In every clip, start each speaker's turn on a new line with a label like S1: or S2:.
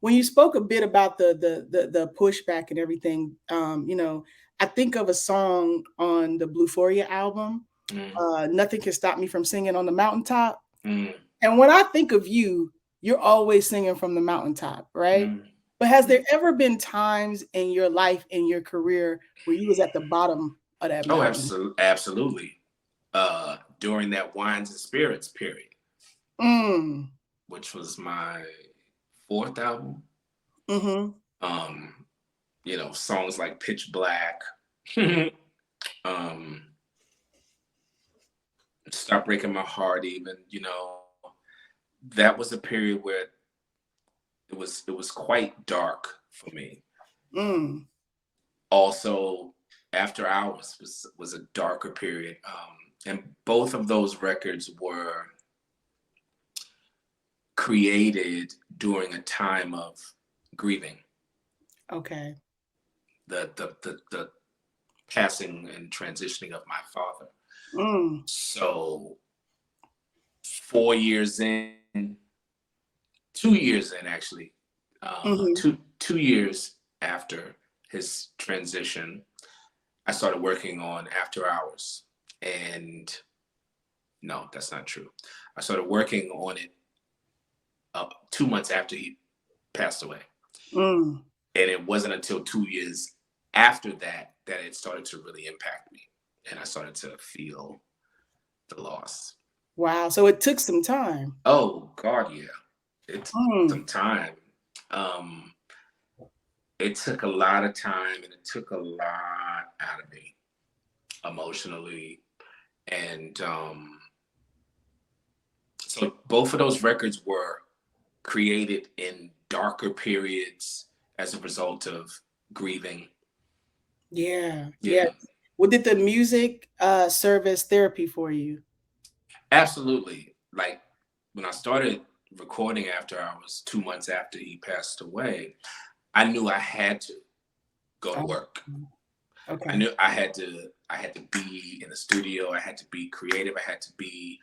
S1: when you spoke a bit about the pushback and everything, you know, I think of a song on the Bluephoria album, Nothing Can Stop Me from Singing on the Mountaintop.
S2: Mm,
S1: And when I think of you, you're always singing from the mountaintop, right?
S2: mm,
S1: But has
S2: mm.
S1: there ever been times in your life, in your career, where you was at the bottom of that
S2: Oh,
S1: mountain?
S2: absolutely. During that Wines and Spirits period,
S1: Mm.
S2: which was my fourth album,
S1: Mm-hmm.
S2: um, songs like Pitch Black, um, Stop Breaking My Heart, even, that was a period where it was quite dark for me.
S1: Mm.
S2: Also, After Hours was a darker period. And both of those records were created during a time of grieving.
S1: Okay.
S2: The passing and transitioning of my father.
S1: Mm.
S2: So 4 years in, 2 years in actually,
S1: Mm-hmm.
S2: 2 years after his transition, I started working on After Hours. And no, that's not true. I started working on it 2 months after he passed away.
S1: Mm.
S2: And it wasn't until 2 years after that it started to really impact me. And I started to feel the loss.
S1: Wow. So it took some time.
S2: Oh, God, yeah. It took
S1: Mm.
S2: some time. Um, it took a lot of time and it took a lot out of me emotionally. And so both of those records were created in darker periods as a result of grieving.
S1: Yeah. Yeah.
S2: Yeah,
S1: Well, did the music serve as therapy for you?
S2: absolutely. Like when I started recording After Hours 2 months after he passed away, I knew I had to go to
S1: Oh,
S2: work. I
S1: okay.
S2: knew I had to be in the studio, I had to be creative, I had to be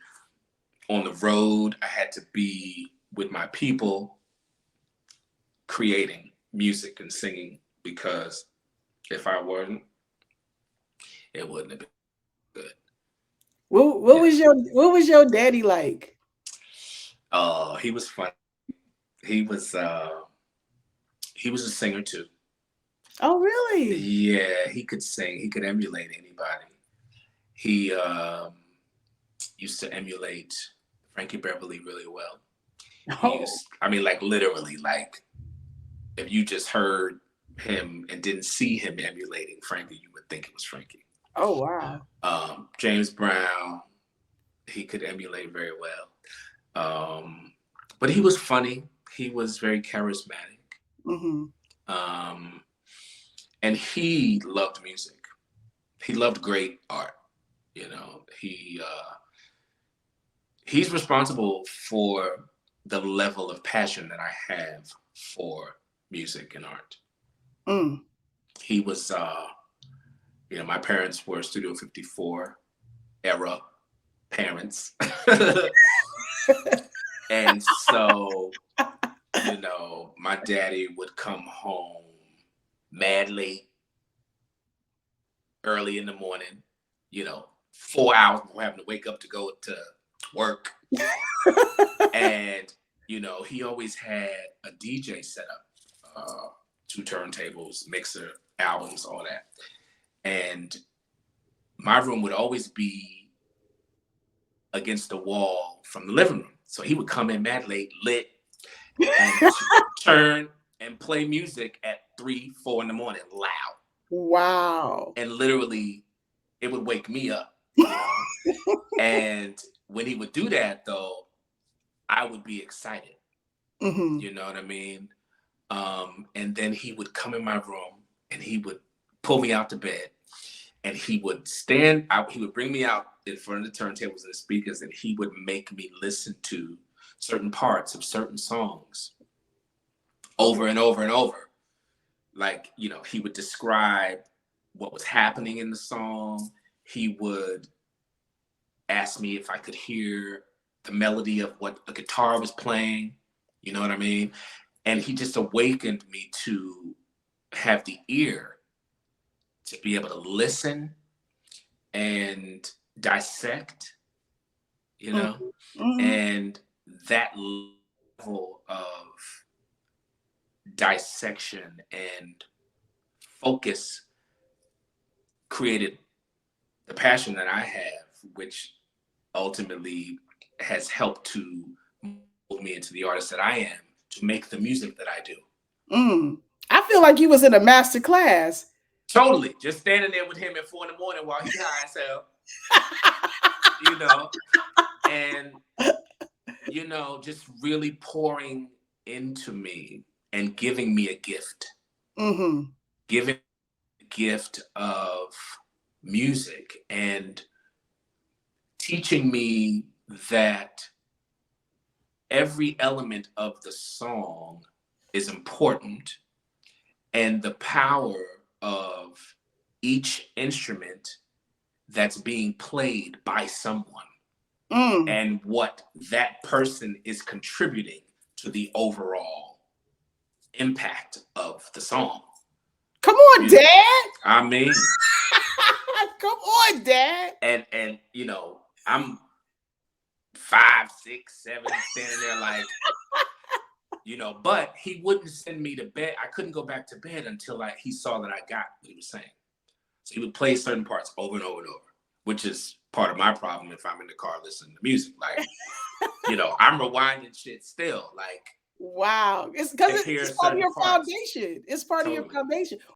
S2: on the road, I had to be with my people creating music and singing because if I weren't, it wouldn't have been good. Yeah.
S1: What was your daddy like?
S2: Oh, he was funny. He was he was a singer too.
S1: Oh, really?
S2: Yeah, he could sing. He could emulate anybody. He used to emulate Frankie Beverly really well.
S1: Oh,
S2: I mean, like literally, like if you just heard him and didn't see him emulating Frankie, you would think it was Frankie.
S1: oh, wow.
S2: James Brown, he could emulate very well. But he was funny. He was very charismatic.
S1: Mm-hmm.
S2: Um, and he loved music. He loved great art. He's responsible for the level of passion that I have for music and art.
S1: Mm.
S2: He was, my parents were Studio 54 era parents. And so, my daddy would come home mad late, early in the morning, 4 hours before having to wake up to go to work. And, he always had a DJ set up, 2 turntables, mixer, albums, all that. And my room would always be against the wall from the living room. So he would come in mad late, lit, and turn and play music at 3, 4 in the morning, loud.
S1: Wow.
S2: And literally, it would wake me up, And when he would do that, though, I would be excited.
S1: Mm-hmm.
S2: You know what I mean? And then he would come in my room and he would pull me out to bed and he would stand out. He would bring me out in front of the turntables and the speakers and he would make me listen to certain parts of certain songs over and over and over. Like, he would describe what was happening in the song. He would ask me if I could hear the melody of what a guitar was playing. You know what I mean? And he just awakened me to have the ear to be able to listen and dissect, you know,
S1: Mm-hmm.
S2: and that level of dissection and focus created the passion that I have, which ultimately has helped to mold me into the artist that I am, to make the music that I do.
S1: I feel like you was in a master class.
S2: Totally. Just standing there with him at 4 a.m. while he high as hell, you know, and, you know, just really pouring into me and giving me a gift.
S1: Mm-hmm.
S2: Giving the gift of music and teaching me that every element of the song is important, and the power of each instrument that's being played by someone and what that person is contributing to the overall impact of the song.
S1: Come on, Dad.
S2: I mean,
S1: come on, Dad.
S2: And you know, I'm 5, 6, 7, standing there like, you know, but he wouldn't send me to bed. I couldn't go back to bed until he saw that I got what he was saying. So he would play certain parts over and over and over, which is part of my problem if I'm in the car listening to music. Like, you know, I'm rewinding shit still. Like,
S1: wow, it's because it's part of your foundation. It's part of your foundation.